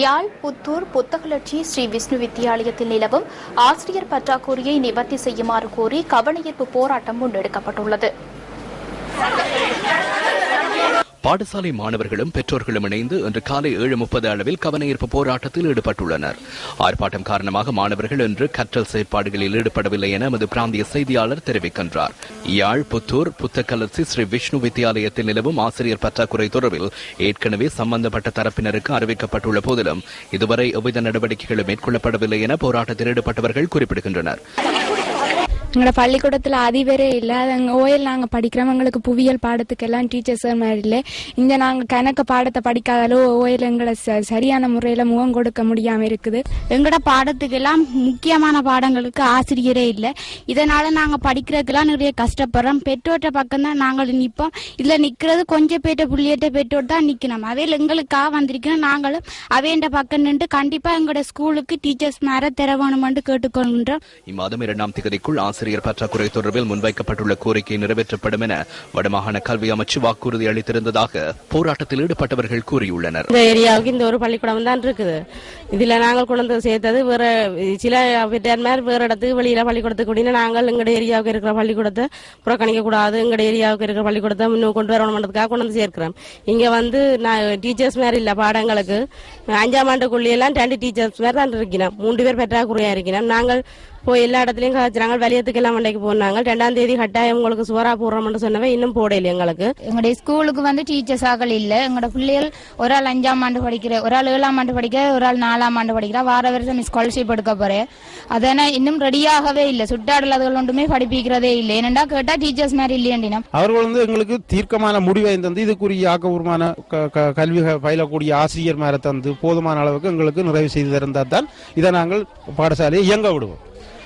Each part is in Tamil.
யாழ் புத்தூர் புத்தகலட்சி ஸ்ரீ விஷ்ணு வித்தியாலயத்தில் நிலவும் ஆசிரியர் பற்றாக்குறையை நிவர்த்தி செய்யுமாறு கோரி கவனஈர்ப்பு போராட்டம் முன்னெடுக்கப்பட்டுள்ளது. பாடசாலை மாணவர்களும் பெற்றோர்களும் இணைந்து இன்று காலை 7:30 அளவில் கவனஈர்ப்பு போராட்டத்தில் ஈடுபட்டுள்ளனர். ஆர்ப்பாட்டம் காரணமாக மாணவர்கள் இன்று கற்றல் செயற்பாடுகளில் ஈடுபடவில்லை என எமது பிராந்திய செய்தியாளர் தெரிவிக்கின்றார். யாழ் புத்தூர் புத்தகலட்சி ஸ்ரீ விஷ்ணு வித்தியாலயத்தில் நிலவும் ஆசிரியர் பற்றாக்குறை தொடர்பில் ஏற்கனவே சம்பந்தப்பட்ட தரப்பினருக்கு அறிவிக்கப்பட்டுள்ள போதிலும் இதுவரை எவ்வித நடவடிக்கைகளும் மேற்கொள்ளப்படவில்லை என போராட்டத்தில் ஈடுபட்டவர்கள் குறிப்பிடுகின்றனர். எங்களோட பள்ளிக்கூடத்தில் அதிபரே இல்லை. அது ஓயல் நாங்கள் படிக்கிறோம். எங்களுக்கு புவியியல் பாடத்துக்கெல்லாம் டீச்சர்ஸ் மாதிரி இல்லை. இங்கே நாங்கள் கணக்கு பாடத்தை படிக்காதாலோ ஓயல் எங்களை சரியான முறையில் முகம் கொடுக்க முடியாமல் இருக்குது. எங்களோட பாடத்துக்கெல்லாம் முக்கியமான பாடங்களுக்கு ஆசிரியரே இல்லை. இதனால நாங்கள் படிக்கிறதுக்கெல்லாம் நிறைய கஷ்டப்படுறோம். பெற்றோர்கிட்ட பக்கம் தான் நாங்கள் நிற்போம். இதில் நிற்கிறது கொஞ்சம் பேட்ட புள்ளியேட்ட பெற்றோர் தான் நிற்கணும். அவையில் எங்களுக்காக வந்திருக்கணும். நாங்களும் அவையண்ட பக்கம் நின்று கண்டிப்பாக எங்களோட ஸ்கூலுக்கு டீச்சர்ஸ் மேலே தர வேணுமென்று கேட்டுக்கொள்கின்றோம். இம்மாதம் 2ஆம் தேதிக்குள் ஆசிரியர் பற்றாக்குறை தொடர்பில் முன்வைக்கப்பட்டுள்ள கோரிக்கை நிறைவேற்றப்படும் என வடமாகாண கல்வி அமைச்சு வாக்குறுதி அளித்திருந்ததாக போராட்டத்தில் ஈடுபட்டவர்கள் கூறியுள்ளனர். இந்த ஏரியாவுக்கு இந்த ஒரு பள்ளிக்கூடம் தான் இருக்குது. இதுல நாங்கள் கொண்டு சேர்த்தது வேற சில வெட்டர்மார் வேற இடத்துக்கு வெளியில பள்ளிக்கூடத்துக்கு கூடின நாங்கள் எங்கட ஏரியாவுக்கு இருக்கிற பள்ளிக்கூடத்தை புறக்கணிக்க கூடாது, எங்கட ஏரியாவுக்கு இருக்கிற பள்ளிக்கூடத்தை இன்னும் கொண்டு வரணும்ன்றதுக்காக கொண்டு வந்து சேர்க்கிறோம். இங்க வந்து டீச்சர்ஸ் மாதிரி இல்ல பாடங்களுக்கு 5ஆம் ஆண்டுக்குள்ளெல்லாம் 2 டீச்சர்ஸ் மாதிரி தான் இருக்கணும். 3 பேர் பற்றாக்குறையா இருக்கணும். நாங்கள் போய் எல்லா இடத்துலயும் காய்ச்சினாங்க. வெளியத்துக்கு எல்லாம் மண்டைக்கு போனாங்க. 2ஆம் தேதி கட்டாயம் உங்களுக்கு சுவரா போடுறோம்னு சொன்னவே இன்னும் போடல. எங்களுக்கு எங்களுடைய ஸ்கூலுக்கு வந்து டீச்சர்ஸ் ஆகல இல்ல. எங்களோட பிள்ளைகள் ஒரு ஆள் 5ஆம் ஆண்டு படிக்கிற, ஒரு ஆள் 7ஆம் ஆண்டு படிக்கிற, ஒரு ஆள் 4ஆம் ஆண்டு படிக்கிற. வார வருஷம் ஸ்காலர்ஷிப் எடுக்க போறேன். அதனால இன்னும் ரெடியாகவே இல்ல. சுட்டாடல் ஒன்றுமே படிப்பிக்கிறதே இல்லை. என்னடா கேட்டா டீச்சர்ஸ் மாதிரி இல்லையா. அவர்கள் வந்து எங்களுக்கு தீர்க்கமான முடிவை தந்து இதுக்குரிய ஆக்கப்பூர்வமான கல்வி பயிலக்கூடிய ஆசிரியர் மேல தந்து போதுமான அளவுக்கு எங்களுக்கு நிறைவு செய்து தந்தால் தான் இதை நாங்கள் பாடசாலையை இயங்க விடுவோம்.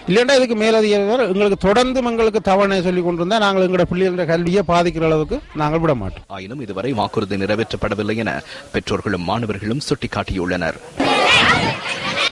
இல்லைன்னா இதுக்கு மேலதிகாரி எங்களுக்கு தொடர்ந்து எங்களுக்கு தவணை சொல்லிக் கொண்டிருந்தா நாங்கள் எங்களோட பிள்ளைகளோட கல்வியை பாதிக்கிற அளவுக்கு நாங்கள் விட மாட்டோம். ஆயினும் இதுவரை வாக்குறுதி நிறைவேற்றப்படவில்லை என பெற்றோர்களும் மாணவர்களும் சுட்டிக்காட்டியுள்ளனர்.